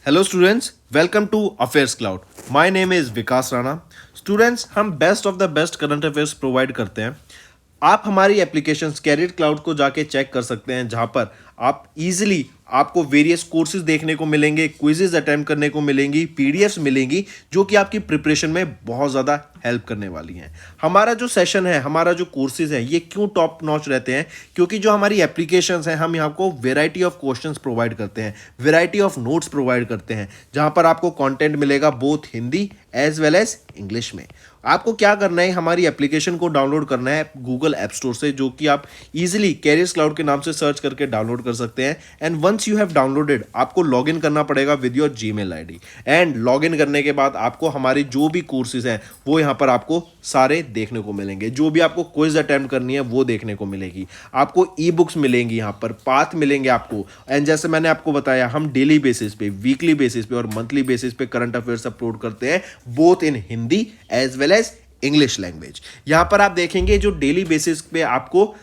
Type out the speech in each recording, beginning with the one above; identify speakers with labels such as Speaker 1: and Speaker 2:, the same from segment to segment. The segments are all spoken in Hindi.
Speaker 1: Hello students, welcome to Affairs Cloud. My name is Vikas Rana. Students, हम best of the best current affairs provide करते हैं। आप हमारी एप्लीकेशन कैरियर क्लाउड को जाके चेक कर सकते हैं, जहां पर आप इजीली आपको वेरियस कोर्सेज देखने को मिलेंगे, क्विजेज अटेम्प्ट करने को मिलेंगी, पीडीएफ्स मिलेंगी जो कि आपकी प्रिपरेशन में बहुत ज़्यादा हेल्प करने वाली हैं। हमारा जो सेशन है, हमारा जो कोर्सेज है, ये क्यों टॉप नॉच रहते हैं? क्योंकि जो हमारी एप्लीकेशंस हैं, हम यहाँ को वेराइटी ऑफ क्वेश्चंस प्रोवाइड करते हैं, वेराइटी ऑफ नोट्स प्रोवाइड करते हैं, जहाँ पर आपको कंटेंट मिलेगा both Hindi as well as English में। आपको क्या करना है, हमारी एप्लीकेशन को डाउनलोड करना है गूगल ऐप स्टोर से, जो कि आप इजीली कैरियर्स क्लाउड के नाम से सर्च करके डाउनलोड कर सकते हैं। And once you have downloaded, आपको लॉगिन करना पड़ेगा with your Gmail ID. And login करने के बाद आपको हमारी जो भी कोर्सेज हैं वो यहाँ पर आपको सारे देखने को मिलेंगे। जो भी आपको क्विज अटेम्प्ट करनी है वो देखने को मिलेगी। आपको ई बुक्स मिलेंगी, यहाँ पर पाथ मिलेंगे आपको। एंड जैसे मैंने आपको बताया, हम डेली बेसिस पे, वीकली बेसिस पे और मंथली बेसिस पे करंट अफेयर्स अपलोड करते हैं, both in Hindi as well as English language. यहां पर आप देखेंगे जो डेली बेसिस पे आपको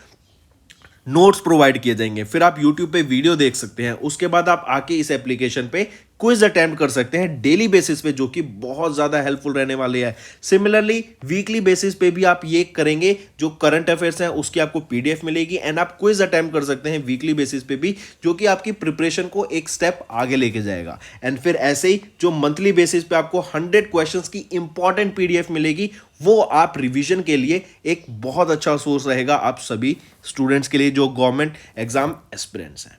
Speaker 1: नोट्स प्रोवाइड किए जाएंगे, फिर आप YouTube पे वीडियो देख सकते हैं, उसके बाद आप आके इस एप्लीकेशन पे क्विज अटेम्प्ट कर सकते हैं डेली बेसिस पे, जो कि बहुत ज़्यादा हेल्पफुल रहने वाले हैं। सिमिलरली वीकली बेसिस पे भी आप ये करेंगे, जो करंट अफेयर्स हैं उसकी आपको पीडीएफ मिलेगी एंड आप क्विज अटेम्प्ट कर सकते हैं वीकली बेसिस पे भी, जो कि आपकी प्रिपरेशन को एक स्टेप आगे लेके जाएगा। एंड फिर ऐसे ही जो मंथली बेसिस पे आपको 100 क्वेश्चंस की इंपॉर्टेंट पीडीएफ मिलेगी, वो आप रिवीजन के लिए एक बहुत अच्छा सोर्स रहेगा आप सभी स्टूडेंट्स के लिए जो गवर्नमेंट एग्जाम एस्पिरेंट्स हैं।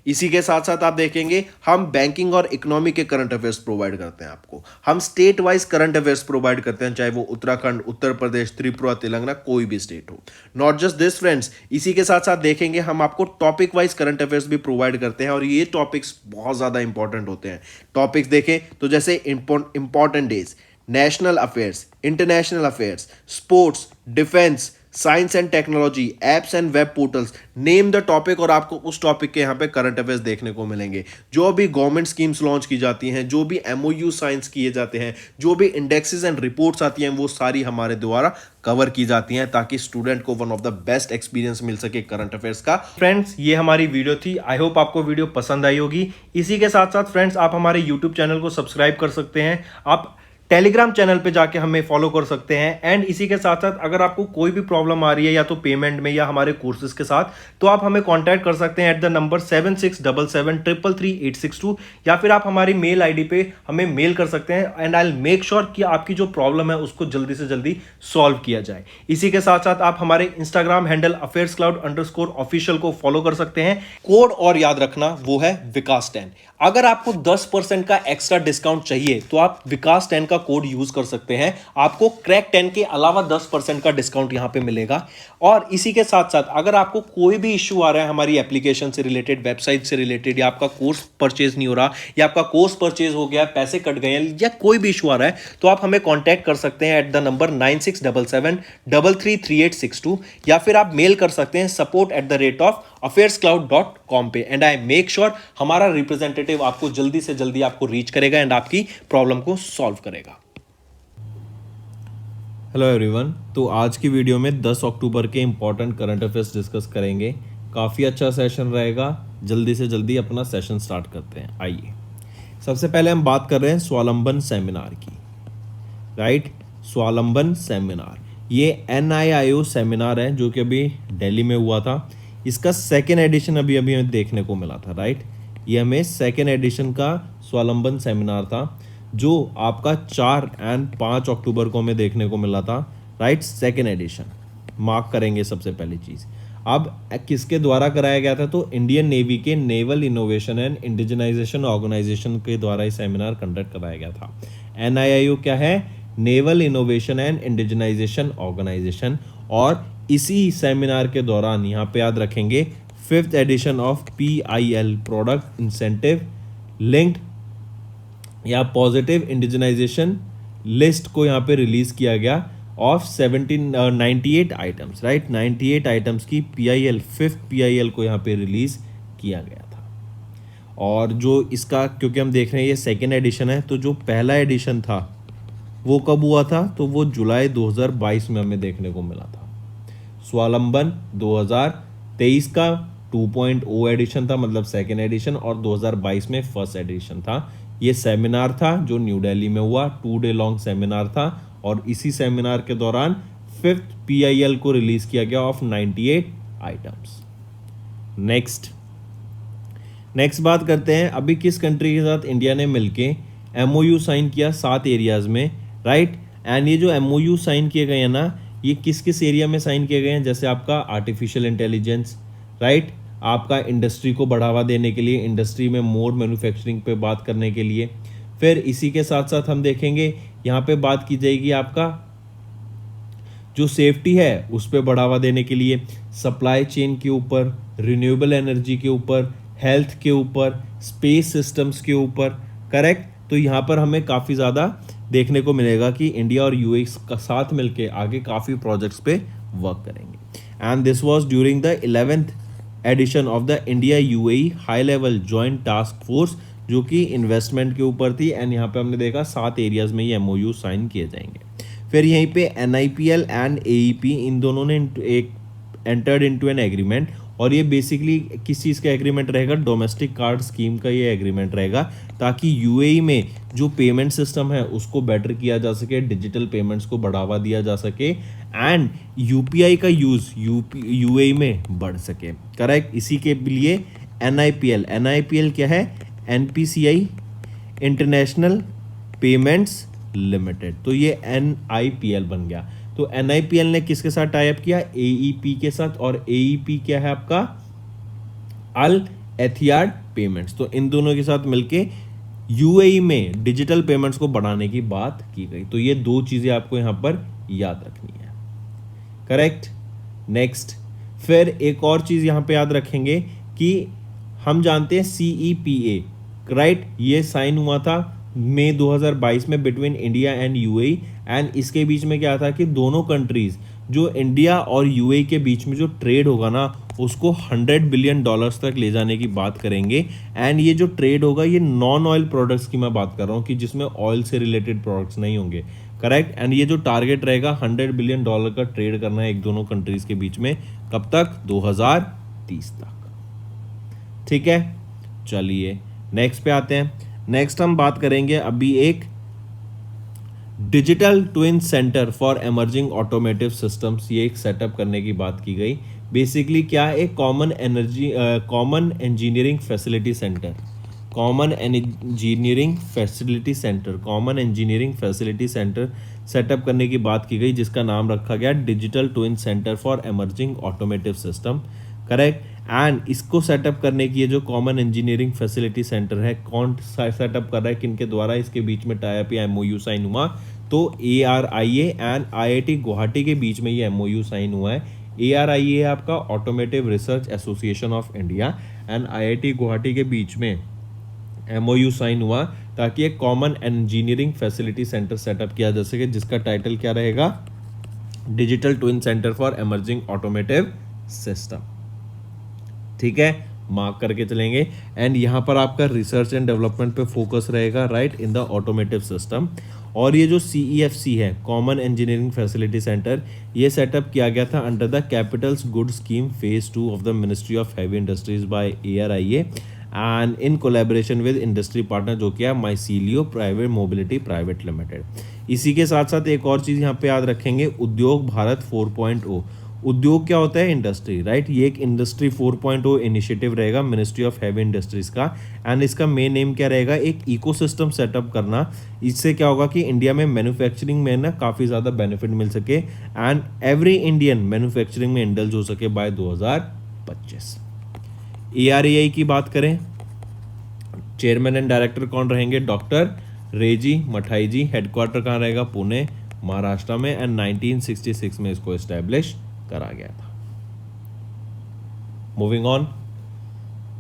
Speaker 1: इसी के साथ साथ आप देखेंगे, हम बैंकिंग और इकोनॉमी के करंट अफेयर्स प्रोवाइड करते हैं आपको। हम state wise current affairs provide करते हैं, चाहे वो उत्तराखंड, उत्तर प्रदेश, त्रिपुरा, तेलंगाना, कोई भी स्टेट हो। नॉट जस्ट दिस फ्रेंड्स, इसी के साथ साथ देखेंगे हम आपको टॉपिक वाइज करंट अफेयर्स भी प्रोवाइड करते हैं, और ये टॉपिक्स बहुत ज़्यादा इंपॉर्टेंट होते हैं। टॉपिक्स देखें तो जैसे important days, national affairs, international affairs, sports, defence, science and technology, apps and web portals, name the topic, और आपको उस टॉपिक के यहाँ पे करंट अफेयर्स देखने को मिलेंगे। जो भी गवर्नमेंट स्कीम्स लॉन्च की जाती हैं, जो भी एमओयू साइंस किए जाते हैं, जो भी इंडेक्सेस एंड रिपोर्ट्स आती हैं, वो सारी हमारे द्वारा कवर की जाती हैं, ताकि स्टूडेंट को one of the best experience मिल सके करंट अफेयर्स का। फ्रेंड्स, ये हमारी वीडियो थी। आई होप आपको वीडियो पसंद आई होगी। इसी के साथ साथ फ्रेंड्स, आप हमारे यूट्यूब चैनल को सब्सक्राइब कर सकते हैं, आप टेलीग्राम चैनल पे जाके हमें फॉलो कर सकते हैं। एंड इसी के साथ साथ अगर आपको कोई भी प्रॉब्लम आ रही है, या तो पेमेंट में या हमारे कोर्सेज के साथ, तो आप हमें कांटेक्ट कर सकते हैं एट द नंबर 7677333862, या फिर आप हमारी मेल आईडी पे हमें मेल कर सकते हैं। And I will make sure कि आपकी जो प्रॉब्लम है उसको जल्दी से जल्दी सॉल्व किया जाए। इसी के साथ साथ आप हमारे इंस्टाग्राम हैंडल affairscloud_official को फॉलो कर सकते हैं। कोड और याद रखना, वो है विकास10। अगर आपको 10% का एक्स्ट्रा डिस्काउंट चाहिए तो आप विकास10 का कोड यूज कर सकते हैं, आपको क्रैक 10 के अलावा 10% का डिस्काउंट यहां पे मिलेगा। और इसी के साथ साथ अगर आपको कोई भी इश्यू आ रहा है हमारी एप्लीकेशन से रिलेटेड, वेबसाइट से रिलेटेड, या आपका कोर्स परचेज नहीं हो रहा, या आपका कोर्स परचेज हो गया, पैसे कट गए हैं, या कोई भी इशू आ रहा है, तो आप हमें कॉन्टैक्ट कर सकते हैं एट द नंबर 9677333862, या फिर आप मेल कर सकते हैं support@affairscloud.com पे। एंड आई मेक श्योर हमारा रिप्रेजेंटेटिव आपको जल्दी से जल्दी आपको रीच करेगा एंड आपकी प्रॉब्लम को सॉल्व करेगा।
Speaker 2: हेलो एवरीवन, तो आज की वीडियो में 10 अक्टूबर के इंपॉर्टेंट करंट अफेयर्स डिस्कस करेंगे। काफ़ी अच्छा सेशन रहेगा, जल्दी से जल्दी अपना सेशन स्टार्ट करते हैं। आइए, सबसे पहले हम बात कर रहे हैं स्वावलंबन सेमिनार की। राइट, स्वावलंबन सेमिनार ये NIIO सेमिनार है जो कि अभी दिल्ली में हुआ था। इसका सेकेंड एडिशन अभी अभी हमें देखने को मिला था। राइट, ये हमें सेकेंड एडिशन का स्वावलंबन सेमिनार था, जो आपका 4 और 5 अक्टूबर को हमें देखने को मिला था। राइट, सेकेंड एडिशन मार्क करेंगे सबसे पहली चीज़। अब किसके द्वारा कराया गया था, तो इंडियन नेवी के naval innovation and indigenisation organisation के द्वारा ये सेमिनार कंडक्ट कराया गया था। NIIO क्या है, naval innovation and indigenisation organisation. और इसी सेमिनार के दौरान यहाँ पे याद रखेंगे 5th edition of PIL product incentive linked या पॉजिटिव इंडिजनाइजेशन लिस्ट को यहाँ पे रिलीज किया गया ऑफ 98 आइटम्स। राइट, 98 आइटम्स की PIL 5th PIL को यहाँ पे रिलीज किया गया था। और जो इसका, क्योंकि हम देख रहे हैं ये सेकेंड एडिशन है, तो जो पहला एडिशन था वो कब हुआ था, तो वो जुलाई 2022 में हमें देखने को मिला था। स्वावलंबन 2023 का 2.0 एडिशन था, मतलब सेकेंड एडिशन, और 2022 में फर्स्ट एडिशन था। ये सेमिनार था जो न्यू दिल्ली में हुआ, 2 डे लॉन्ग सेमिनार था, और इसी सेमिनार के दौरान 5th PIL को रिलीज किया गया ऑफ 98 आइटम्स। नेक्स्ट बात करते हैं अभी किस कंट्री के साथ इंडिया ने मिलके MOU साइन किया 7 एरियाज में, राइट। एंड ये जो MOU साइन किए गए हैं ना, ये किस किस एरिया में साइन किए गए हैं, जैसे आपका आर्टिफिशियल इंटेलिजेंस, राइट, आपका इंडस्ट्री को बढ़ावा देने के लिए, इंडस्ट्री में मोर मैन्युफैक्चरिंग पे बात करने के लिए। फिर इसी के साथ साथ हम देखेंगे यहाँ पे बात की जाएगी आपका जो सेफ्टी है उस पर बढ़ावा देने के लिए, सप्लाई चेन के ऊपर, रिन्यूएबल एनर्जी के ऊपर, हेल्थ के ऊपर, स्पेस सिस्टम्स के ऊपर, करेक्ट। तो यहाँ पर हमें काफ़ी ज़्यादा देखने को मिलेगा कि इंडिया और UAE का साथ मिलके आगे काफ़ी प्रोजेक्ट्स पे वर्क करेंगे। And this was during the 11th edition of the India UAE high level joint task force, जो कि इन्वेस्टमेंट के ऊपर थी। एंड यहाँ पे हमने देखा 7 एरियाज में ये MOU साइन किए जाएंगे। फिर यहीं पे NIPL एंड AEP इन दोनों ने एक एंटर्ड इनटू एन एग्रीमेंट, और ये बेसिकली किस चीज़ का एग्रीमेंट रहेगा, डोमेस्टिक कार्ड स्कीम का ये एग्रीमेंट रहेगा, ताकि UAE में जो पेमेंट सिस्टम है उसको बेटर किया जा सके, डिजिटल पेमेंट्स को बढ़ावा दिया जा सके, एंड UPI का यूज़ UAE में बढ़ सके, करेक्ट। इसी के लिए NIPL क्या है, NPCI इंटरनेशनल पेमेंट्स लिमिटेड, तो ये NIPL बन गया। तो NIPL ने किसके साथ टाई अप किया, AEP के साथ, और AEP क्या है आपका, अल एथियाड पेमेंट्स। तो इन दोनों के साथ मिलके UAE में डिजिटल पेमेंट्स को बढ़ाने की बात की गई। तो ये 2 चीजें आपको यहां पर याद रखनी है, करेक्ट। नेक्स्ट, फिर एक और चीज यहां पे याद रखेंगे कि हम जानते हैं CEPA, राइट, ये साइन हुआ था मई 2022 में between India and UAE। And इसके बीच में क्या था कि दोनों कंट्रीज, जो इंडिया और UAE के बीच में जो ट्रेड होगा ना, उसको $100 बिलियन तक ले जाने की बात करेंगे। एंड ये जो ट्रेड होगा ये नॉन ऑयल प्रोडक्ट्स की मैं बात कर रहा हूँ, कि जिसमें ऑयल से रिलेटेड प्रोडक्ट्स नहीं होंगे, करेक्ट। एंड ये जो टारगेट रहेगा $100 बिलियन का ट्रेड करना है एक दोनों कंट्रीज के बीच में, कब तक, 2030 तक, ठीक है। चलिए नेक्स्ट पे आते हैं। नेक्स्ट हम बात करेंगे अभी एक digital twin centre for emerging automotive systems, ये एक सेटअप करने की बात की गई। बेसिकली क्या है, एक common engineering facility centre setup करने की बात की गई, जिसका नाम रखा गया digital twin centre for emerging automotive system, correct. And इसको सेटअप करने की ये जो कॉमन इंजीनियरिंग फैसिलिटी सेंटर है, कौन सेटअप कर रहा है, किनके द्वारा, इसके बीच में टाई अप या MOU साइन हुआ, तो ARIA एंड IIT गुवाहाटी के बीच में ये MOU साइन हुआ है। ARIA है आपका automotive research association of India, and IIT Guwahati के बीच में MOU साइन हुआ ताकि एक common engineering facility centre setup किया जा सके, जिसका टाइटल क्या रहेगा, digital twin centre for emerging automotive system, ठीक है, मार्क करके चलेंगे। एंड यहाँ पर आपका रिसर्च एंड डेवलपमेंट पे फोकस रहेगा, right, in the automotive system. और ये जो CEFC है, कॉमन इंजीनियरिंग फैसिलिटी सेंटर, ये सेटअप किया गया था under the capitals good scheme phase 2 of the ministry of heavy industries by ARIA and in collaboration with industry partner, जो कि है Mycelio private mobility private limited. इसी के साथ साथ एक और चीज़ यहाँ पे याद रखेंगे, उद्योग भारत 4.0। उद्योग क्या होता है, इंडस्ट्री, राइट। ये एक इंडस्ट्री 4.0 इनिशिएटिव रहेगा मिनिस्ट्री ऑफ हैवी इंडस्ट्रीज का। एंड इसका मेन एम क्या रहेगा, एक इकोसिस्टम सेटअप करना। इससे क्या होगा कि इंडिया में मैन्युफैक्चरिंग में ना काफ़ी ज़्यादा बेनिफिट मिल सके, एंड एवरी इंडियन मैन्युफैक्चरिंग में इंडल्ज हो सके बाय 2025। ARAI की बात करें, चेयरमैन एंड डायरेक्टर कौन रहेंगे, डॉक्टर रेजी मठाई जी। हेडक्वार्टर कहाँ रहेगा, पुणे महाराष्ट्र में। एंड 1966 में इसको एस्टैब्लिश करा गया था। Moving on,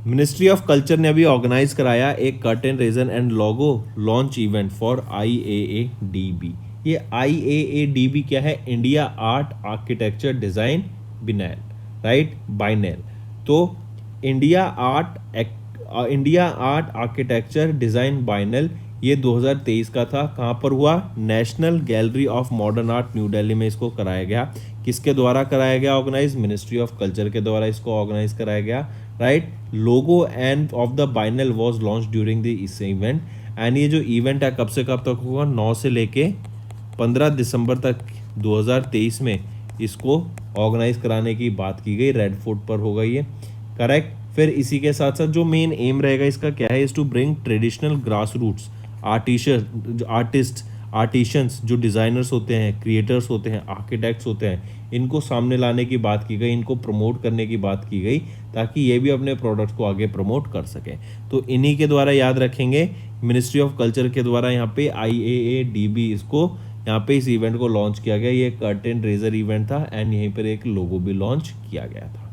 Speaker 2: Ministry of culture ने अभी ऑर्गेनाइज कराया एक curtain raiser and logo launch event for IAADB। ये IAADB क्या है, India Art Architecture Design Biennale, right, Biennale. तो India Art Architecture Design Biennale ये 2023 का था। कहाँ पर हुआ, National Gallery of Modern Art New Delhi में इसको कराया गया। किसके द्वारा कराया गया ऑर्गेनाइज, मिनिस्ट्री ऑफ कल्चर के द्वारा इसको ऑर्गेनाइज कराया गया। Right. Logo and of the biennale was launch during the इस इवेंट. एंड ये जो इवेंट है कब से कब तक होगा, 9 से लेके 15 दिसंबर तक 2023 में इसको ऑर्गेनाइज कराने की बात की गई. रेड फोर्ट पर होगा ये. करेक्ट. फिर इसी के साथ साथ जो मेन एम रहेगा इसका क्या है, is to bring traditional grass roots artisans जो डिज़ाइनर्स होते हैं, क्रिएटर्स होते हैं, आर्किटेक्ट्स होते हैं, इनको सामने लाने की बात की गई, इनको प्रमोट करने की बात की गई, ताकि ये भी अपने प्रोडक्ट्स को आगे प्रमोट कर सकें. तो इन्हीं के द्वारा याद रखेंगे, मिनिस्ट्री ऑफ कल्चर के द्वारा यहाँ पे IAADB इसको यहाँ पे इस इवेंट को लॉन्च किया गया. ये कर्टेन रेजर इवेंट था एंड यहीं पर एक लोगो भी लॉन्च किया गया था.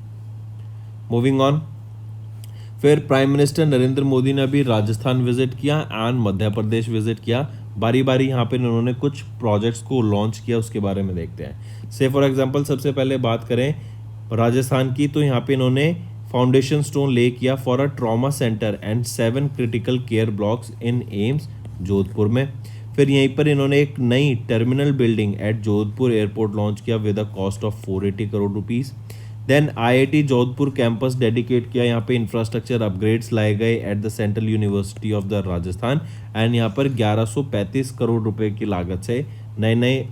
Speaker 2: Moving on. फिर प्राइम मिनिस्टर नरेंद्र मोदी ने अभी राजस्थान विजिट किया एंड मध्य प्रदेश विजिट किया. बारी बारी यहाँ पे उन्होंने कुछ प्रोजेक्ट्स को लॉन्च किया, उसके बारे में देखते हैं. से फॉर एग्जांपल सबसे पहले बात करें राजस्थान की, तो यहाँ पे इन्होंने फाउंडेशन स्टोन ले किया for a trauma centre and 7 critical care blocks in AIIMS Jodhpur में. फिर यहीं पर इन्होंने एक नई terminal building at Jodhpur airport launch किया with a cost of 480 crore rupees. Then IIT Jodhpur campus dedicate किया, यहाँ पे इंफ्रास्ट्रक्चर अपग्रेड्स लाए गए at the central university of the Rajasthan and यहाँ पर 1135 करोड़ रुपए की लागत से नए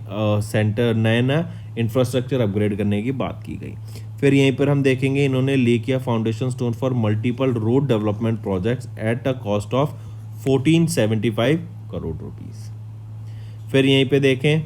Speaker 2: इंफ्रास्ट्रक्चर अपग्रेड करने की बात की गई. फिर यहीं पर हम देखेंगे इन्होंने ले किया foundation stone for multiple road development projects at a cost of 1475 crore rupees. फिर यहीं पे देखें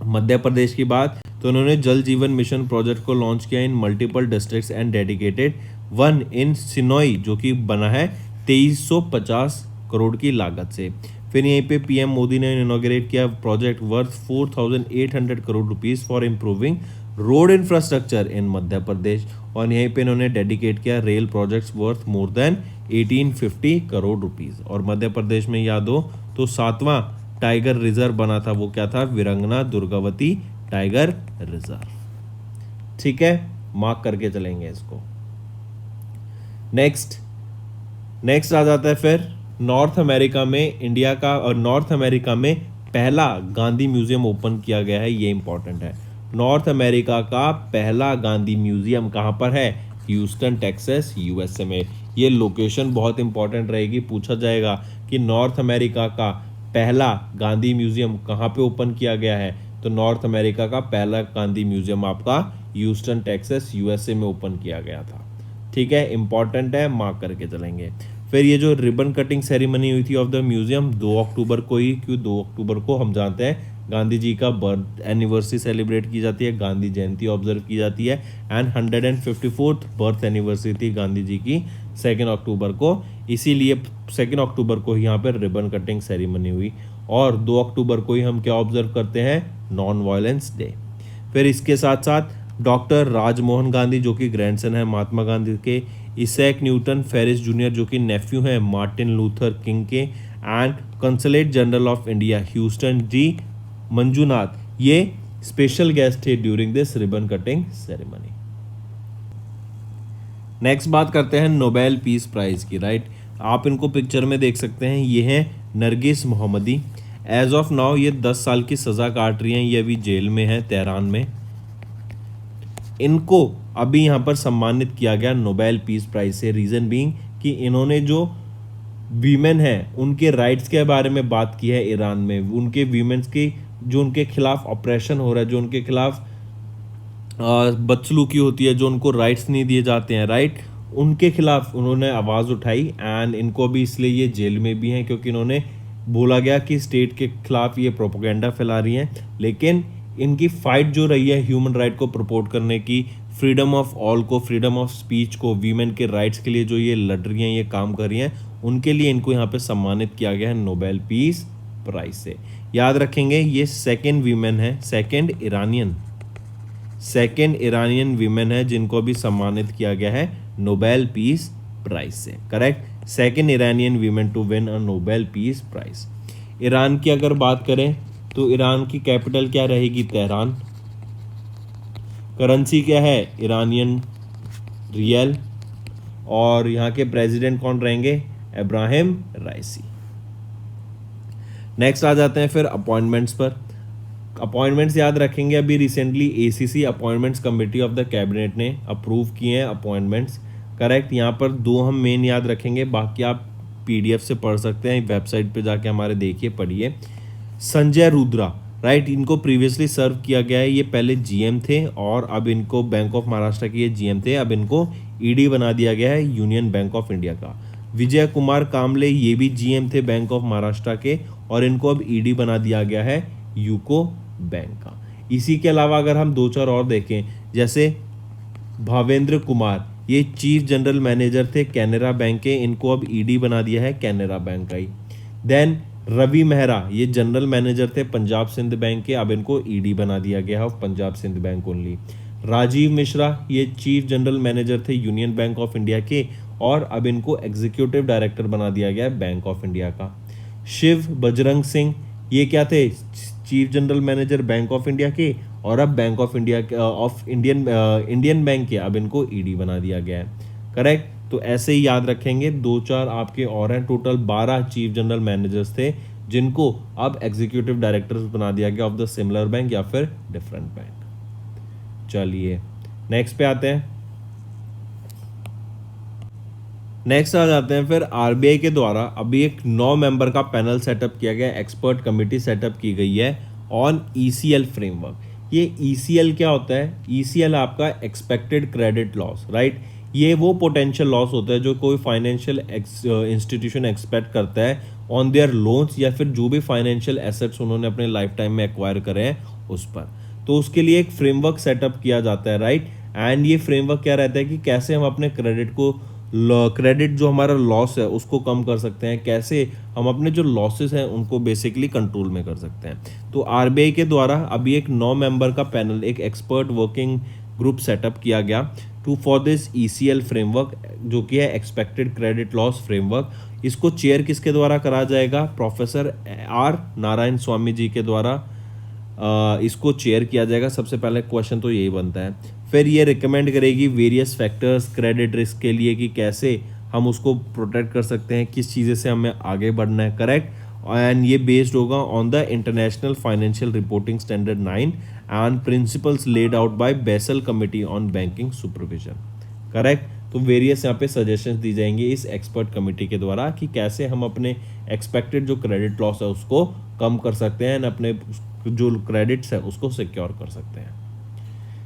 Speaker 2: मध्य प्रदेश की बात, तो उन्होंने जल जीवन मिशन प्रोजेक्ट को लॉन्च किया in multiple districts and dedicated one in Seoni, जो कि बना है 2350 करोड़ की लागत से. फिर यहीं पे PM मोदी ने इनॉग्रेट किया project worth 4800 crore rupees for improving road infrastructure in Madhya Pradesh. और यहीं पे इन्होंने डेडिकेट किया rail projects worth more than 1850 crore rupees. और मध्य प्रदेश में याद हो तो 7वां टाइगर रिजर्व बना था, वो क्या था, विरंगना दुर्गावती टाइगर रिजर्व. ठीक है, मार्क करके चलेंगे इसको. नेक्स्ट आ जाता है फिर नॉर्थ अमेरिका में इंडिया का, और नॉर्थ अमेरिका में पहला गांधी म्यूजियम ओपन किया गया है. ये इंपॉर्टेंट है. नॉर्थ अमेरिका का पहला गांधी म्यूजियम कहाँ पर है, ह्यूस्टन टेक्सास USA में. ये लोकेशन बहुत इंपॉर्टेंट रहेगी, पूछा जाएगा कि नॉर्थ अमेरिका का पहला गांधी म्यूजियम कहाँ पे ओपन किया गया है. तो नॉर्थ अमेरिका का पहला गांधी म्यूजियम आपका ह्यूस्टन टेक्सास USA में ओपन किया गया था. ठीक है, इंपॉर्टेंट है, मार्क करके चलेंगे. फिर ये जो रिबन कटिंग सेरेमनी हुई थी ऑफ द म्यूजियम 2 अक्टूबर को ही, क्यों 2 अक्टूबर को हम जानते हैं गांधी जी का बर्थ एनिवर्सरी सेलिब्रेट की जाती है, गांधी जयंती ऑब्जर्व की जाती है. एंड 154th बर्थ एनिवर्सरी थी गांधी जी की 2 अक्टूबर को, इसीलिए 2 अक्टूबर को यहाँ पर रिबन कटिंग सेरेमनी हुई. और 2 अक्टूबर को ही हम क्या ऑब्जर्व करते हैं, नॉन वायलेंस डे. फिर इसके साथ साथ डॉक्टर राजमोहन गांधी जो कि ग्रैंडसन है महात्मा गांधी के, इसैक न्यूटन फेरिस जूनियर जो कि नेफ्यू हैं मार्टिन लूथर किंग के, and consulate general of India Houston ji Manjunath, ये स्पेशल गेस्ट थे during this ribbon cutting ceremony. Next बात करते हैं नोबेल पीस प्राइज की. राइट, आप इनको पिक्चर में देख सकते हैं, ये हैं Narges Mohammadi. As of now ये 10 साल की सज़ा काट रही हैं, ये अभी जेल में है तेहरान में. इनको अभी यहाँ पर सम्मानित किया गया नोबेल पीस प्राइज से. रीज़न बीइंग कि इन्होंने जो वीमेन हैं उनके राइट्स के बारे में बात की है ईरान में, उनके वीमेंस की जो उनके खिलाफ ऑपरेशन हो रहा है, जो उनके खिलाफ बदसलूकी होती है, जो उनको राइट्स नहीं दिए जाते हैं, राइट, उनके खिलाफ उन्होंने आवाज़ उठाई. एंड इनको अभी इसलिए ये जेल में भी हैं क्योंकि इन्होंने बोला गया कि स्टेट के खिलाफ ये प्रोपोगेंडा फैला रही हैं. लेकिन इनकी फाइट जो रही है ह्यूमन राइट को प्रपोर्ट करने की, फ्रीडम ऑफ ऑल को, फ्रीडम ऑफ स्पीच को, वीमेन के राइट्स के लिए जो ये लड़ रही हैं, ये काम कर रही हैं, उनके लिए इनको यहाँ पे सम्मानित किया गया है नोबेल पीस प्राइज से. याद रखेंगे ये सेकेंड वीमेन है, सेकेंड इरानियन वीमेन है जिनको भी सम्मानित किया गया है नोबेल पीस प्राइज से. Correct, second Iranian women to win a Nobel peace prize. Iran की अगर बात करें तो ईरान की कैपिटल क्या रहेगी, तेहरान. करेंसी क्या है, इरानियन रियल. और यहाँ के प्रेसिडेंट कौन रहेंगे, इब्राहिम राइसी. नेक्स्ट आ जाते हैं फिर अपॉइंटमेंट्स पर. अपॉइंटमेंट्स याद रखेंगे, अभी recently ACC appointments committee of the cabinet ने अप्रूव किए हैं अपॉइंटमेंट्स. करेक्ट। यहाँ पर दो हम मेन याद रखेंगे, बाकी आप PDF से पढ़ सकते हैं, वेबसाइट पे जाके हमारे देखिए पढ़िए। संजय रुद्रा, राइट, इनको प्रीवियसली सर्व किया गया है, ये पहले GM थे और अब इनको बैंक ऑफ महाराष्ट्र के ये GM थे, अब इनको ED बना दिया गया है यूनियन बैंक ऑफ इंडिया का। विजय कुमार कामले, ये भी GM थे बैंक ऑफ महाराष्ट्र के और इनको अब ED बना दिया गया है यूको बैंक का। इसी के अलावा अगर हम दो चार और देखें, जैसे भावेंद्र कुमार, ये चीफ जनरल मैनेजर थे कैनरा बैंक के, इनको अब ED बना दिया है कैनरा बैंक का ही। देन रवि मेहरा, ये जनरल मैनेजर थे पंजाब सिंध बैंक के, अब इनको ED बना दिया गया है पंजाब सिंध बैंक ओनली। राजीव मिश्रा, ये चीफ जनरल मैनेजर थे यूनियन बैंक ऑफ इंडिया के और अब इनको एग्जीक्यूटिव डायरेक्टर बना दिया गया है बैंक ऑफ इंडिया का। शिव बजरंग सिंह, ये क्या थे, chief general manager bank of India के और अब bank of India of Indian bank के, अब इनको ED बना दिया गया है। करेक्ट। तो ऐसे ही याद रखेंगे, दो चार आपके और हैं, टोटल 12 चीफ जनरल मैनेजर्स थे जिनको अब एग्जीक्यूटिव डायरेक्टर्स बना दिया गया ऑफ द सिमिलर बैंक या फिर डिफरेंट बैंक। चलिए नेक्स्ट पे आते हैं। नेक्स्ट आ जाते हैं फिर RBI के द्वारा अभी एक 9 मेंबर का पैनल सेटअप किया गया, एक्सपर्ट कमेटी सेटअप की गई है ऑन ECL फ्रेमवर्क। ये ECL क्या होता है? ECL आपका एक्सपेक्टेड क्रेडिट लॉस, राइट। ये वो पोटेंशियल लॉस होता है जो कोई फाइनेंशियल इंस्टीट्यूशन एक्सपेक्ट करता है ऑन देयर लोन्स या फिर जो भी फाइनेंशियल एसेट्स उन्होंने अपने लाइफ टाइम में एक्वायर करे हैं उस पर। तो उसके लिए एक फ्रेमवर्क सेटअप किया जाता है, राइट। एंड ये फ्रेमवर्क क्या रहता है कि कैसे हम अपने क्रेडिट जो हमारा लॉस है उसको कम कर सकते हैं, कैसे हम अपने जो लॉसेस हैं उनको बेसिकली कंट्रोल में कर सकते हैं। तो RBI के द्वारा अभी एक 9 मेंबर का पैनल, एक एक्सपर्ट वर्किंग ग्रुप सेटअप किया गया to for this ECL framework, जो कि है एक्सपेक्टेड क्रेडिट लॉस फ्रेमवर्क। इसको चेयर किसके द्वारा करा जाएगा? Professor R Narayanaswamy ji के द्वारा इसको चेयर किया जाएगा। सबसे पहले क्वेश्चन तो यही बनता है। फिर ये रिकमेंड करेगी वेरियस फैक्टर्स क्रेडिट रिस्क के लिए कि कैसे हम उसको प्रोटेक्ट कर सकते हैं, किस चीज़ें से हमें आगे बढ़ना है, करेक्ट। एंड ये बेस्ड होगा on the international financial reporting standard 9 and principles laid out by Basel committee on banking supervision, correct. तो वेरियस यहाँ पे सजेशंस दी जाएंगी इस एक्सपर्ट कमेटी के द्वारा कि कैसे हम अपने एक्सपेक्टेड जो क्रेडिट लॉस है उसको कम कर सकते हैं, अपने जो क्रेडिट्स है उसको सिक्योर कर सकते हैं।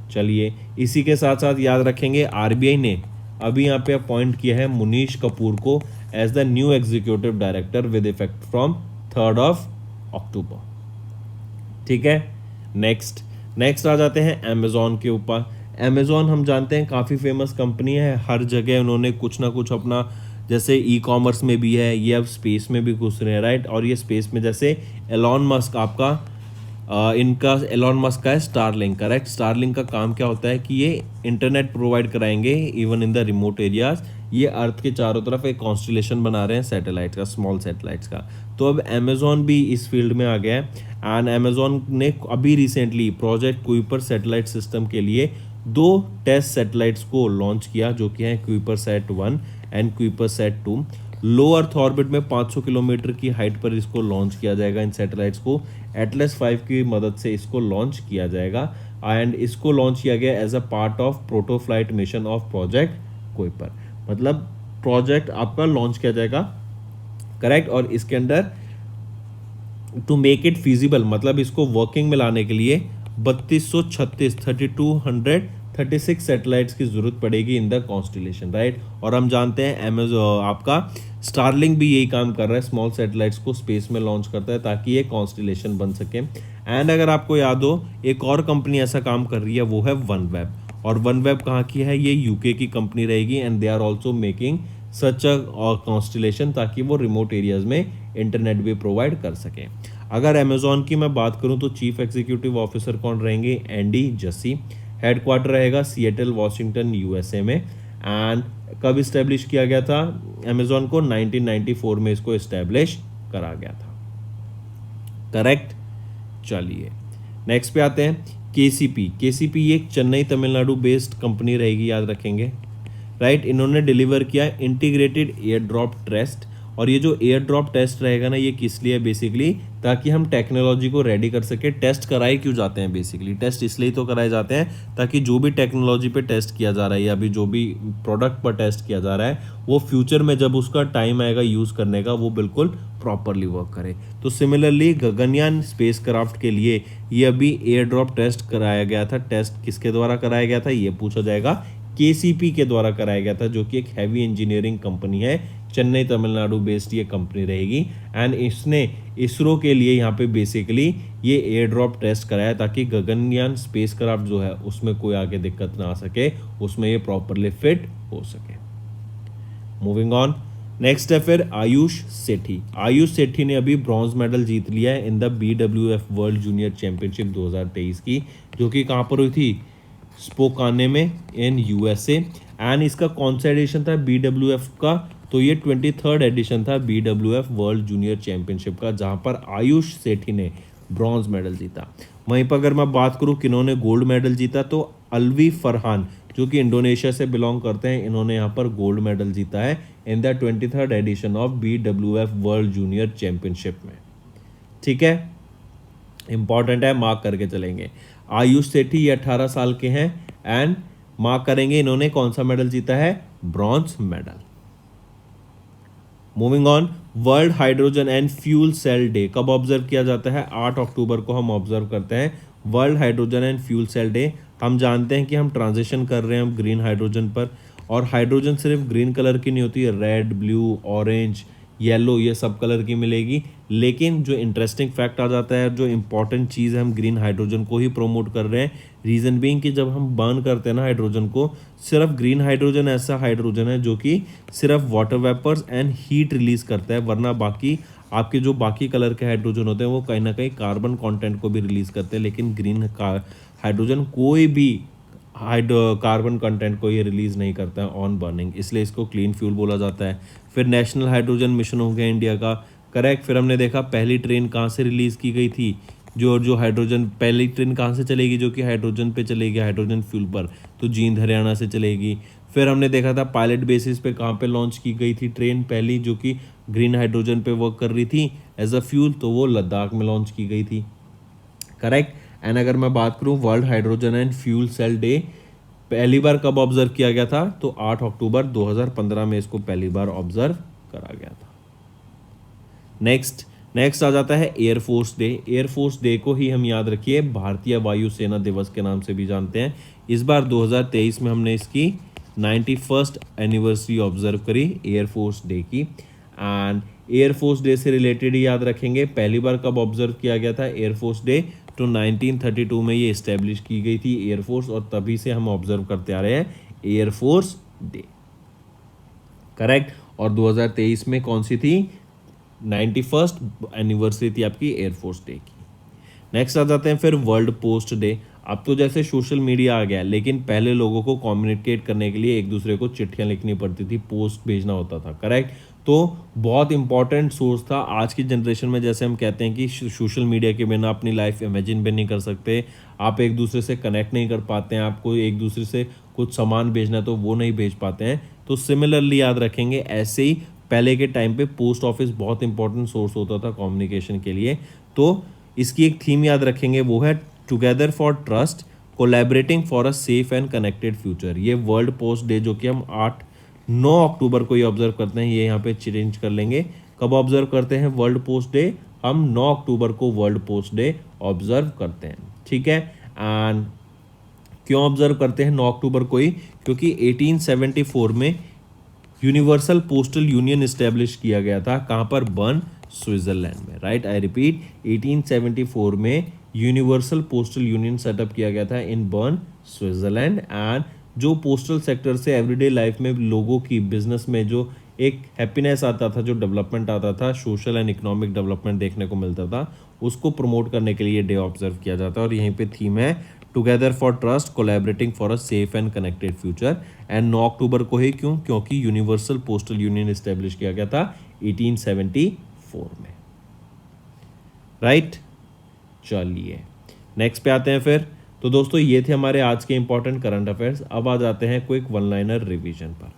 Speaker 2: चलिए इसी के साथ साथ याद रखेंगे RBI ने अभी यहाँ पे अपॉइंट किया है मुनीश कपूर को as the new executive director with effect from 3 October. ठीक है। नेक्स्ट आ जाते हैं अमेजोन के ऊपर। अमेजोन हम जानते हैं काफ़ी फेमस कंपनी है, हर जगह उन्होंने कुछ ना कुछ अपना, जैसे E-कॉमर्स में भी है, ये अब स्पेस में भी घुस रहे हैं, राइट। और ये स्पेस में जैसे एलॉन मस्क आपका इनका एलॉन मस्क का है स्टारलिंक, करेक्ट। स्टारलिंक का काम क्या होता है कि ये इंटरनेट प्रोवाइड कराएंगे even in the remote areas. ये अर्थ के चारों तरफ एक कॉन्स्टलेशन बना रहे हैं सैटेलाइट का, स्मॉल सैटेलाइट्स का। तो अब अमेजोन भी इस फील्ड में आ गया है एंड अमेजोन ने अभी recently project Kuiper satellite system के लिए 2 टेस्ट सैटेलाइट्स को लॉन्च किया, जो कि हैं क्यूपरसैट 1 एंड क्यूपरसैट 2। लो अर्थ ऑर्बिट में 500 किलोमीटर की हाइट पर इसको लॉन्च किया जाएगा। इन सैटेलाइट्स को एटलस 5 की मदद से इसको लॉन्च किया जाएगा एंड इसको लॉन्च किया गया as a part of protoflight mission of project Kuiper. मतलब प्रोजेक्ट आपका लॉन्च किया जाएगा, करेक्ट। और इसके अंदर टू मेक इट फिजिबल, मतलब इसको वर्किंग में लाने के लिए 3236 सैटेलाइट्स की जरूरत पड़ेगी इन द कॉन्स्टलेशन, राइट। और हम जानते हैं अमेजोन आपका स्टारलिंक भी यही काम कर रहा है, स्मॉल सैटेलाइट्स को स्पेस में लॉन्च करता है ताकि ये कॉन्स्टलेशन बन सके। एंड अगर आपको याद हो, एक और कंपनी ऐसा काम कर रही है, वो है वनवेब। और वनवेब कहाँ की है? ये UK की कंपनी रहेगी and they are also making such a constellation ताकि वो रिमोट एरियाज में इंटरनेट भी प्रोवाइड कर सकें। अगर अमेजोन की मैं बात करूं तो चीफ एग्जीक्यूटिव ऑफिसर कौन रहेंगे? एंडी जसी। हेडक्वार्टर रहेगा सिएटल वाशिंगटन USA में। एंड कब इस्टेब्लिश किया गया था अमेजोन को? 1994 में इसको इस्टेब्लिश करा गया था, करेक्ट। चलिए नेक्स्ट पे आते हैं। KCP एक चेन्नई तमिलनाडु बेस्ड कंपनी रहेगी, याद रखेंगे, राइट। इन्होंने डिलीवर किया इंटीग्रेटेड एयर ड्रॉप ट्रस्ट और ये जो एयर ड्रॉप टेस्ट रहेगा ना, ये किस लिए बेसिकली, ताकि हम टेक्नोलॉजी को रेडी कर सके। टेस्ट कराए क्यों जाते हैं बेसिकली, टेस्ट इसलिए तो कराए जाते हैं ताकि जो भी टेक्नोलॉजी पे टेस्ट किया जा रहा है या अभी जो भी प्रोडक्ट पर टेस्ट किया जा रहा है वो फ्यूचर में जब उसका टाइम आएगा यूज़ करने का वो बिल्कुल प्रॉपरली वर्क करे। तो सिमिलरली गगनयान स्पेसक्राफ्ट के लिए ये अभी एयर ड्रॉप टेस्ट कराया गया था। टेस्ट किसके द्वारा कराया गया था ये पूछा जाएगा। केसीपी के द्वारा कराया गया था, जो कि एक हैवी इंजीनियरिंग कंपनी है, चेन्नई तमिलनाडु बेस्ड ये कंपनी रहेगी। एंड इसने इसरो के लिए यहाँ पे बेसिकली ये एयर ड्रॉप टेस्ट कराया ताकि गगनयान स्पेसक्राफ्ट जो है उसमें कोई आगे दिक्कत ना आ सके, उसमें ये प्रॉपरली फिट हो सके। मूविंग ऑन, नेक्स्ट है फिर आयुष सेठी। आयुष सेठी ने अभी ब्रॉन्ज मेडल जीत लिया है in the BWF world junior championship 2023 की, जो कि कहाँ पर हुई थी, स्पोकाने में इन USA। एंड इसका कौन सा एडिशन था BWF का, तो ये 23rd एडिशन था BWF वर्ल्ड जूनियर चैंपियनशिप का, जहाँ पर आयुष सेठी ने ब्रॉन्ज मेडल जीता। वहीं पर अगर मैं बात करूँ किन्होंने गोल्ड मेडल जीता, तो अलवी फरहान जो कि इंडोनेशिया से बिलोंग करते हैं, इन्होंने यहाँ पर गोल्ड मेडल जीता है in the 23rd edition of BWF world junior championship में। ठीक है, इंपॉर्टेंट है, मार्क करके चलेंगे। आयुष सेठी ये 18 साल के हैं एंड मार्क करेंगे इन्होंने कौन सा मेडल जीता है, bronze medal. Moving on, world hydrogen and fuel cell day कब ऑब्जर्व किया जाता है, 8 अक्टूबर को हम ऑब्जर्व करते हैं world hydrogen and fuel cell day. हम जानते हैं कि हम ट्रांजिशन कर रहे हैं हम ग्रीन हाइड्रोजन पर, और हाइड्रोजन सिर्फ ग्रीन कलर की नहीं होती है, रेड, ब्लू, ऑरेंज, येलो, ये सब कलर की मिलेगी। लेकिन जो इंटरेस्टिंग फैक्ट आ जाता है, जो इंपॉर्टेंट चीज़ है, हम ग्रीन हाइड्रोजन को ही प्रोमोट कर रहे हैं। रीज़न बीइंग कि जब हम बर्न करते हैं ना हाइड्रोजन को, सिर्फ ग्रीन हाइड्रोजन ऐसा हाइड्रोजन है जो कि सिर्फ water vapours and heat release करता है, वरना बाकी आपके जो बाकी कलर के हाइड्रोजन होते हैं वो कहीं ना कहीं कार्बन कंटेंट को भी रिलीज करते हैं, लेकिन ग्रीन हाइड्रोजन कोई भी कार्बन कंटेंट को ये रिलीज नहीं करता है ऑन बर्निंग, इसलिए इसको क्लीन फ्यूल बोला जाता है। फिर नेशनल हाइड्रोजन मिशन हो गया इंडिया का, करेक्ट। फिर हमने देखा पहली ट्रेन कहाँ से रिलीज़ की गई थी, जो हाइड्रोजन, पहली ट्रेन कहाँ से चलेगी जो कि हाइड्रोजन पे चलेगी, हाइड्रोजन फ्यूल पर, तो जींद हरियाणा से चलेगी। फिर हमने देखा था पायलट बेसिस पे कहाँ पे लॉन्च की गई थी ट्रेन पहली, जो कि ग्रीन हाइड्रोजन पे वर्क कर रही थी एज अ फ्यूल, तो वो लद्दाख में लॉन्च की गई थी, करेक्ट। एंड अगर मैं बात करूँ world hydrogen and fuel cell day पहली बार कब ऑब्जर्व किया गया था, तो 8 अक्टूबर 2015 में इसको पहली बार ऑब्जर्व करा गया था। नेक्स्ट आ जाता है एयरफोर्स डे। एयरफोर्स डे को ही हम याद रखिए भारतीय वायुसेना दिवस के नाम से भी जानते हैं। इस बार 2023 में हमने इसकी 91st एनिवर्सरी ऑब्जर्व करी एयरफोर्स डे की। एंड एयरफोर्स डे से रिलेटेड ही याद रखेंगे पहली बार कब ऑब्जर्व किया गया था एयरफोर्स डे, तो 1932 में ये इस्टेब्लिश की गई थी एयरफोर्स, और तभी से हम ऑब्जर्व करते आ रहे हैं एयरफोर्स डे, करेक्ट। और 2023 में कौन सी थी, 91st एनिवर्सरी थी आपकी एयरफोर्स डे की। नेक्स्ट आ जाते हैं फिर वर्ल्ड पोस्ट डे। अब तो जैसे सोशल मीडिया आ गया, लेकिन पहले लोगों को कम्युनिकेट करने के लिए एक दूसरे को चिट्ठियां लिखनी पड़ती थी, पोस्ट भेजना होता था, करेक्ट। तो बहुत इंपॉर्टेंट सोर्स था। आज की जनरेशन में जैसे हम कहते हैं कि सोशल मीडिया के बिना अपनी लाइफ इमेजिन भी नहीं कर सकते, आप एक दूसरे से कनेक्ट नहीं कर पाते हैं, आपको एक दूसरे से कुछ सामान भेजना है तो वो नहीं भेज पाते हैं। तो सिमिलरली याद रखेंगे ऐसे ही पहले के टाइम पे पोस्ट ऑफिस बहुत इंपॉर्टेंट सोर्स होता था कम्युनिकेशन के लिए। तो इसकी एक थीम याद रखेंगे, वो है together for trust, collaborating for a safe and connected future. ये वर्ल्ड पोस्ट डे जो कि हम 9 अक्टूबर को ये ऑब्जर्व करते हैं, ये यहाँ पे चेंज कर लेंगे। कब ऑब्जर्व करते हैं वर्ल्ड पोस्ट डे, हम 9 अक्टूबर को वर्ल्ड पोस्ट डे ऑब्जर्व करते हैं, ठीक है। एंड क्यों ऑब्जर्व करते हैं 9 अक्टूबर को ही, क्योंकि 1874 में यूनिवर्सल पोस्टल यूनियन इस्टेब्लिश किया गया था, कहाँ पर, बर्न, स्विट्जरलैंड में, राइट। आई रिपीट, 1874 में यूनिवर्सल पोस्टल यूनियन सेटअप किया गया था इन बर्न, स्विट्जरलैंड। एंड जो पोस्टल सेक्टर से एवरीडे लाइफ में लोगों की बिजनेस में जो एक हैप्पीनेस आता था, जो डेवलपमेंट आता था, सोशल एंड इकोनॉमिक डेवलपमेंट देखने को मिलता था, उसको प्रमोट करने के लिए डे ऑब्जर्व किया जाता है। और यहीं पे थीम है together for trust, collaborating for a safe and connected future. And 9 अक्टूबर को ही क्यों, क्योंकि यूनिवर्सल पोस्टल यूनियन इस्टेब्लिश किया गया था 1874 में, राइट। चलिए नेक्स्ट पे आते हैं फिर। तो दोस्तों ये थे हमारे आज के इंपॉर्टेंट करंट अफेयर्स। अब आ जाते हैं क्विक वन लाइनर रिवीजन पर।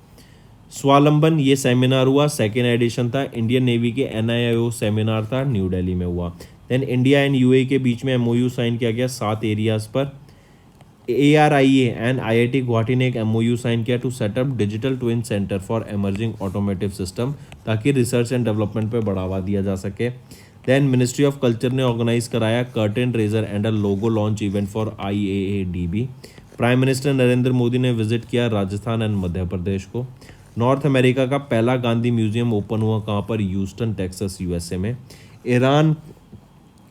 Speaker 2: स्वावलंबन ये सेमिनार हुआ, सेकेंड एडिशन था। इंडियन नेवी के NIO सेमिनार था, न्यू दिल्ली में हुआ। देन इंडिया एंड UAE के बीच में MOU साइन किया गया 7 एरियाज पर। ARIA एंड IIT गुवाहाटी ने एक MOU साइन किया to setup digital twin centre for emerging automotive system, ताकि रिसर्च एंड डेवलपमेंट पे बढ़ावा दिया जा सके। देन मिनिस्ट्री ऑफ कल्चर ने ऑर्गेनाइज कराया curtain raiser and a logo launch event for IAADB। Prime minister Narendra Modi ने विजिट किया राजस्थान एंड मध्य प्रदेश को। नॉर्थ अमेरिका का पहला गांधी म्यूजियम ओपन हुआ कहाँ पर? ह्यूस्टन टेक्सास USA में। ईरान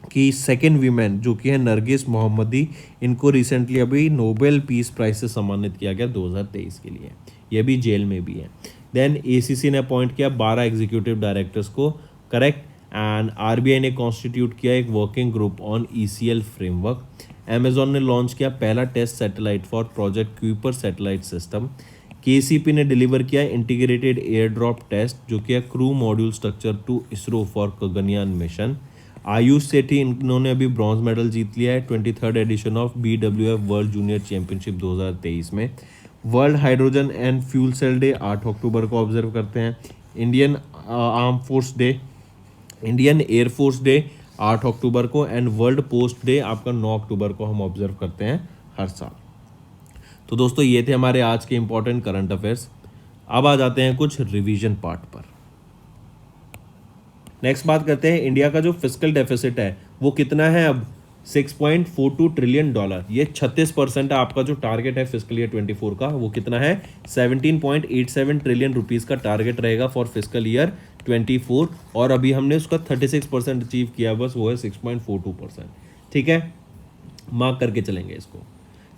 Speaker 2: की सेकेंड वीमेन जो कि है नरगिस मोहम्मदी, इनको रिसेंटली अभी नोबेल पीस प्राइज से सम्मानित किया गया 2023 के लिए। ये भी जेल में भी है। देन ACC ने अपॉइंट किया 12 एग्जीक्यूटिव डायरेक्टर्स को, करेक्ट। एंड RBI ने कॉन्स्टिट्यूट किया एक working group on ECL framework. Amazon ने लॉन्च किया पहला test satellite for project Kuiper satellite system. KCP ने डिलीवर किया इंटीग्रेटेड एयर ड्रॉप टेस्ट जो कि है crew module structure to ISRO for Gaganyaan mission. Ayush Sethi इन्होंने अभी ब्रॉन्ज मेडल जीत लिया है 23rd edition of BWF world junior championship 2023 में। World hydrogen and fuel cell day 8 अक्टूबर को ऑब्जर्व करते हैं। इंडियन एयर फोर्स डे 8 अक्टूबर को। एंड वर्ल्ड पोस्ट डे आपका 9 अक्टूबर को हम ऑब्जर्व करते हैं हर साल। तो दोस्तों ये थे हमारे आज के इंपॉर्टेंट करंट अफेयर्स। अब आ जाते हैं कुछ रिवीजन पार्ट पर। नेक्स्ट बात करते हैं इंडिया का जो फिस्कल डेफिसिट है वो कितना है अब? $6.42 ट्रिलियन। ये 36% है। आपका जो टारगेट है फिस्कल ईयर 24 का वो कितना है? 17.87 ट्रिलियन रुपीस का टारगेट रहेगा फॉर फिस्कल ईयर 24। और अभी हमने उसका 36% अचीव किया, बस वो है 6.42%। ठीक है, मार्क करके चलेंगे इसको।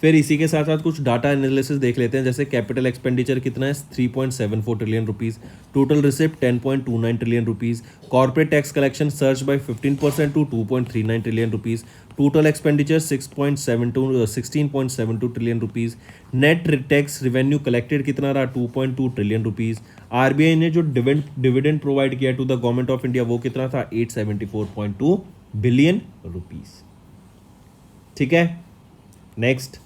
Speaker 2: फिर इसी के साथ साथ कुछ डाटा एनालिसिस देख लेते हैं। जैसे कैपिटल एक्सपेंडिचर कितना है? 3.74 trillion rupees. Total receipt 10.29 trillion rupees. Corporate tax collection surge by 15% to 2.39 trillion rupees. Total expenditure 16.72 trillion rupees. Net tax revenue collected कितना रहा? 2.2 ट्रिलियन रुपीस। RBI ने जो डिविडेंड प्रोवाइड किया to the government of India वो कितना था? 874.2 बिलियन रुपीस। ठीक है, नेक्स्ट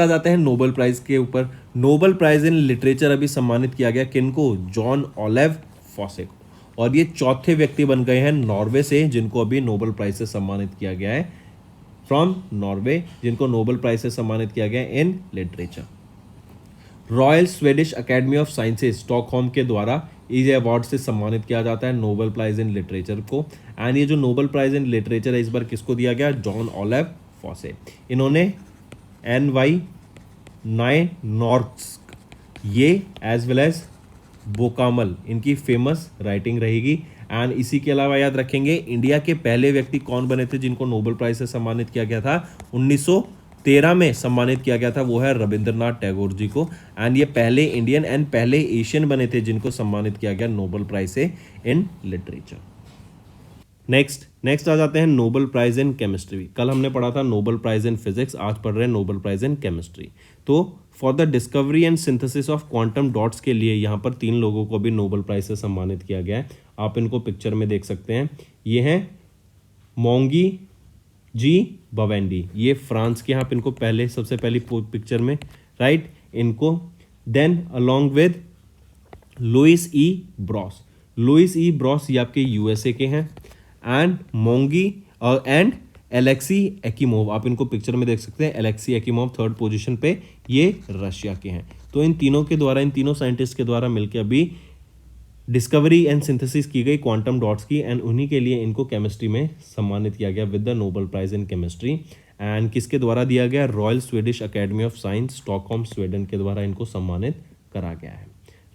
Speaker 2: आ जाते हैं नोबेल प्राइज के ऊपर। नोबेल प्राइज इन लिटरेचर अभी सम्मानित किया गया किनको? जॉन ओलेव फॉसे को। और ये चौथे व्यक्ति बन गए हैं नॉर्वे से जिनको अभी नोबेल प्राइज से सम्मानित किया गया है, फ्रॉम नॉर्वे, जिनको नोबेल प्राइज से सम्मानित किया गया in literature. Royal Swedish Academy of sciences Stockholm के द्वारा इस अवार्ड से सम्मानित किया जाता है नोबेल प्राइज इन लिटरेचर को। एंड ये जो नोबेल प्राइज इन लिटरेचर है इस बार किसको दिया गया? Jon Olav Fosse. इन्होंने NY नॉर्स्क ये एज वेल एज बोकामल इनकी फेमस राइटिंग रहेगी। एंड इसी के अलावा याद रखेंगे इंडिया के पहले व्यक्ति कौन बने थे जिनको नोबेल प्राइज से सम्मानित किया गया था? 1913 में सम्मानित किया गया था, वो है रविंद्रनाथ टैगोर जी को। एंड ये पहले इंडियन एंड पहले एशियन बने थे जिनको सम्मानित किया गया नोबेल प्राइज से इन लिटरेचर। नेक्स्ट आ जाते हैं नोबेल प्राइज इन केमिस्ट्री। कल हमने पढ़ा था नोबेल प्राइज इन फिजिक्स, आज पढ़ रहे हैं नोबेल प्राइज इन केमिस्ट्री। तो for the discovery and synthesis of quantum dots के लिए यहाँ पर 3 लोगों को भी नोबेल प्राइज से सम्मानित किया गया है। आप इनको पिक्चर में देख सकते हैं। ये हैं मोंगी जी बवेंडी, ये फ्रांस के, आप इनको पहले सबसे पहली पिक्चर में, राइट, इनको। Then along with Louis E Brus ये आपके USA के हैं। And Moungi and Alexei Ekimov, आप इनको पिक्चर में देख सकते हैं। एलेक्सी एक्कीमोव 3rd पोजीशन पे, ये रशिया के हैं। तो इन तीनों साइंटिस्ट के द्वारा मिलकर अभी डिस्कवरी एंड सिंथेसिस की गई क्वांटम डॉट्स की। एंड उन्हीं के लिए इनको केमिस्ट्री में सम्मानित किया गया with the Nobel prize in chemistry. And किसके द्वारा दिया गया? Royal Swedish Academy of Science Stockholm Sweden के द्वारा इनको सम्मानित करा गया है।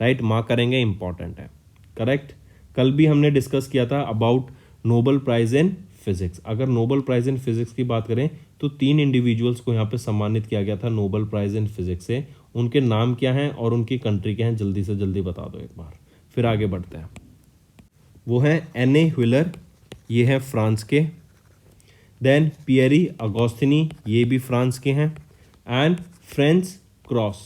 Speaker 2: राइट, मार्क करेंगे, इंपॉर्टेंट है। करेक्ट, कल भी हमने डिस्कस किया था about Nobel prize in physics. अगर नोबेल प्राइज इन फिजिक्स की बात करें तो 3 इंडिविजुअल्स को यहाँ पे सम्मानित किया गया था नोबेल प्राइज इन फिजिक्स से। उनके नाम क्या हैं और उनकी कंट्री क्या हैं, जल्दी से जल्दी बता दो एक बार, फिर आगे बढ़ते हैं। वो हैं एने व्हीलर, ये हैं फ्रांस के। देन पियरी अगोस्तिनी, ये भी फ्रांस के हैं। एंड फ्रेंच क्रॉस,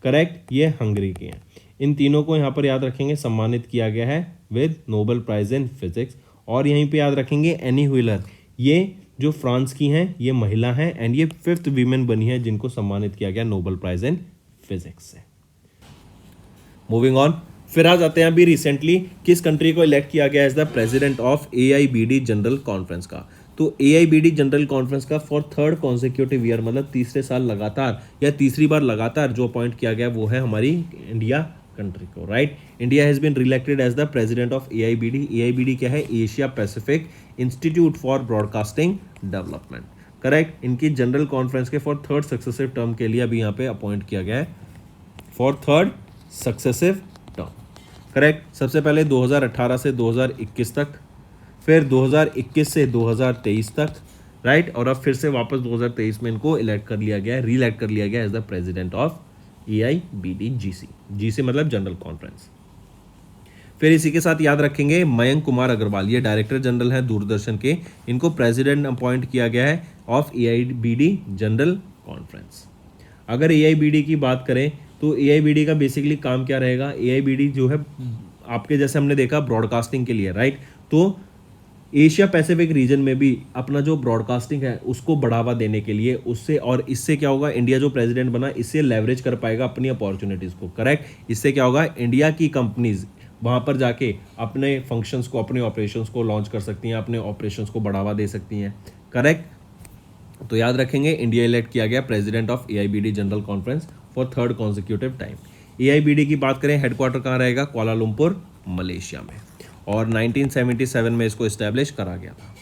Speaker 2: करेक्ट, ये हंगरी के हैं। इन तीनों को यहाँ पर याद रखेंगे सम्मानित किया गया है with Nobel prize in physics. और यहीं पे याद रखेंगे एनी व्हीलर, ये जो फ्रांस की हैं, ये महिला हैं। एंड ये 5th वीमेन बनी है जिनको सम्मानित किया गया नोबेल प्राइज इन फिजिक्स से। मूविंग ऑन, फिर आ जाते हैं अभी रिसेंटली किस कंट्री को इलेक्ट किया गया as the president of AIBD general conference का। तो AIBD जनरल कॉन्फ्रेंस का फॉर थर्ड कॉन्सिक्यूटिव ईयर, मतलब तीसरे साल लगातार या तीसरी बार लगातार जो अपॉइंट किया गया वो है हमारी इंडिया कंट्री को, right. India has been reelected as the president of AIBD। AIBD क्या है? Asia Pacific institute for broadcasting development, correct. इनकी जनरल कॉन्फ्रेंस के फॉर थर्ड सक्सेसिव टर्म के लिए अभी यहाँ पे अपॉइंट किया गया है, for third successive term, correct. सबसे पहले 2018 से 2021 तक, फिर 2021 से 2023 तक, राइट। और अब फिर से वापस 2023 में इनको इलेक्ट कर लिया गया है, री इलेक्ट कर लिया गया as the president of AIBD GC। GC मतलब जनरल कॉन्फ्रेंस। फिर इसी के साथ याद रखेंगे मयंक कुमार अग्रवाल, ये डायरेक्टर जनरल हैं दूरदर्शन के, इनको प्रेसिडेंट अपॉइंट किया गया है ऑफ AIBD जनरल कॉन्फ्रेंस। अगर AIBD की बात करें तो AIBD का बेसिकली काम क्या रहेगा? AIBD जो है आपके जैसे हमने देखा ब्रॉडकास्टिंग के लिए, राइट। तो एशिया पैसिफिक रीजन में भी अपना जो ब्रॉडकास्टिंग है उसको बढ़ावा देने के लिए, उससे और इससे क्या होगा, इंडिया जो प्रेसिडेंट बना इससे लेवरेज कर पाएगा अपनी अपॉर्चुनिटीज़ को, करेक्ट। इससे क्या होगा, इंडिया की कंपनीज वहाँ पर जाके अपने फंक्शंस को, अपने ऑपरेशंस को लॉन्च कर सकती हैं, अपने ऑपरेशंस को बढ़ावा दे सकती हैं, करेक्ट। तो याद रखेंगे इंडिया इलेक्ट किया गया president of AIBD general conference for third consecutive time. AIBD की बात करें, हेडक्वार्टर कहाँ रहेगा? कुआलालंपुर, मलेशिया में, और 1977 में इसको इस्टेब्लिश करा गया था।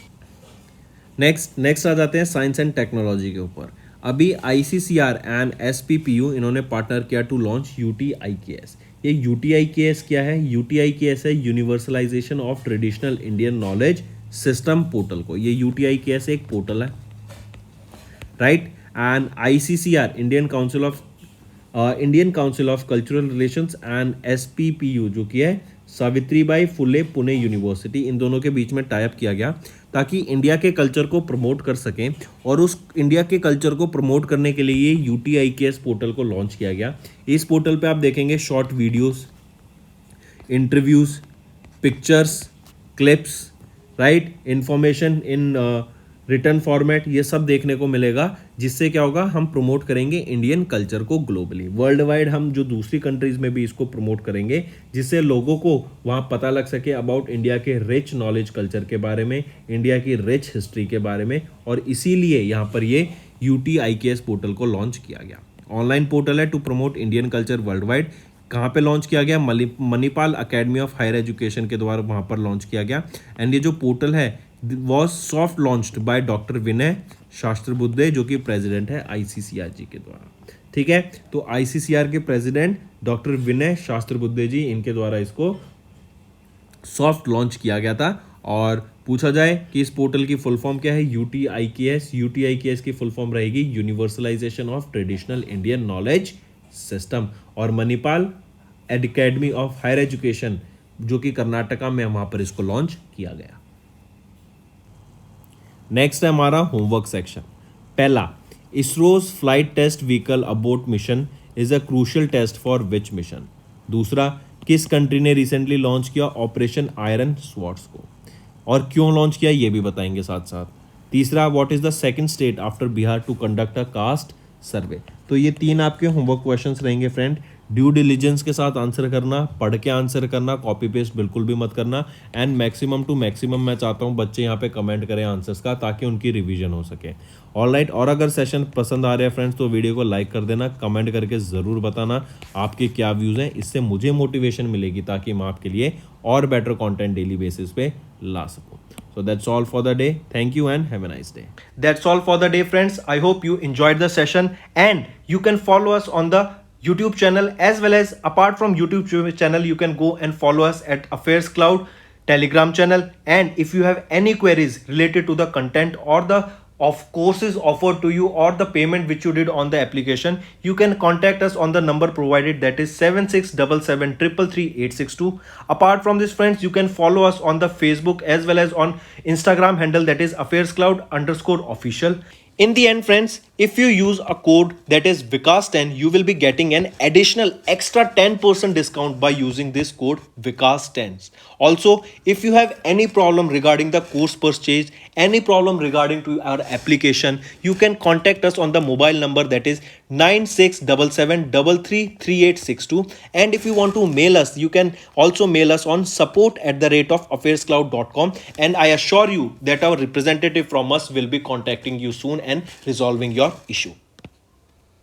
Speaker 2: नेक्स्ट आ जाते हैं साइंस एंड टेक्नोलॉजी के ऊपर। अभी ICCR एंड SPPU इन्होंने पार्टनर किया टू लॉन्च UTIKS। ये UTIKS क्या है? UTIKS है universalization of traditional Indian knowledge system portal को। ये UTIKS एक पोर्टल है, right. And ICCR Indian council of cultural relations and SPPU जो कि है सावित्रीबाई फुले पुणे यूनिवर्सिटी, इन दोनों के बीच में टाई अप किया गया ताकि इंडिया के कल्चर को प्रमोट कर सकें। और उस इंडिया के कल्चर को प्रमोट करने के लिए ये UTIKS पोर्टल को लॉन्च किया गया। इस पोर्टल पे आप देखेंगे short videos, interviews, pictures, clips, right, information in return format, ये सब देखने को मिलेगा। जिससे क्या होगा, हम प्रमोट करेंगे इंडियन कल्चर को ग्लोबली, वर्ल्ड वाइड। हम जो दूसरी कंट्रीज में भी इसको प्रमोट करेंगे जिससे लोगों को वहाँ पता लग सके अबाउट इंडिया के रिच नॉलेज कल्चर के बारे में, इंडिया की रिच हिस्ट्री के बारे में। और इसीलिए यहाँ पर ये UTIKS पोर्टल को लॉन्च किया गया। ऑनलाइन पोर्टल है to promote Indian culture world wide. कहाँ पे लॉन्च किया गया? Manipal academy of higher education के द्वारा वहाँ पर लॉन्च किया गया। एंड ये जो पोर्टल है was soft launched by doctor Vinay Sahasrabuddhe जो कि प्रेसिडेंट है ICCR जी के द्वारा, ठीक है। तो ICCR के प्रेसिडेंट डॉक्टर विनय शास्त्रबुद्धे जी, इनके द्वारा इसको सॉफ्ट लॉन्च किया गया था। और पूछा जाए कि इस पोर्टल की फुल फॉर्म क्या है? UTIKS की फुल फॉर्म रहेगी universalization of traditional Indian knowledge system. और Manipal academy of higher education जो कि कर्नाटका में, वहाँ पर इसको लॉन्च किया गया। नेक्स्ट है हमारा होमवर्क सेक्शन। पहला, ISRO's flight test vehicle abort mission is a crucial test for which mission. दूसरा, किस कंट्री ने रिसेंटली लॉन्च किया ऑपरेशन आयरन स्वॉर्ड्स को और क्यों लॉन्च किया ये भी बताएंगे साथ साथ। तीसरा, what is the second state after Bihar to conduct a caste survey. तो ये तीन आपके होमवर्क क्वेश्चंस रहेंगे फ्रेंड। ड्यू डिलीजेंस के साथ आंसर करना, पढ़ के आंसर करना, कॉपी पेस्ट बिल्कुल भी मत करना। एंड मैक्सिमम टू मैक्सिमम मैं चाहता हूँ बच्चे यहाँ पे कमेंट करें आंसर्स का ताकि उनकी रिवीजन हो सके। ऑलराइट, और अगर सेशन पसंद आ रहे हैं फ्रेंड्स तो वीडियो को लाइक कर देना, कमेंट करके ज़रूर बताना आपके क्या व्यूज़ हैं। इससे मुझे मोटिवेशन मिलेगी ताकि मैं आपके लिए और बेटर कॉन्टेंट डेली बेसिस पे ला सकूँ। So that's all for the day. Thank you and have a nice day.
Speaker 1: That's all for the day, friends. I hope you enjoyed the session, and you can follow us on the YouTube channel, as well as apart from YouTube channel you can go and follow us at Affairs Cloud Telegram channel. And if you have any queries related to the content or the of courses offered to you or the payment which you did on the application, you can contact us on the number provided, that is 7677333862. Apart from this, friends, you can follow us on the Facebook as well as on Instagram handle, that is affairscloud_official. In the end, friends, if you use a code that is Vikas10, you will be getting an additional extra 10% discount by using this code Vikas10. Also, if you have any problem regarding the course purchase, any problem regarding to our application, you can contact us on the mobile number that is 9677333862. And if you want to mail us, you can also mail us on support@affairscloud.com, and I assure you that our representative from us will be contacting you soon and resolving your issue.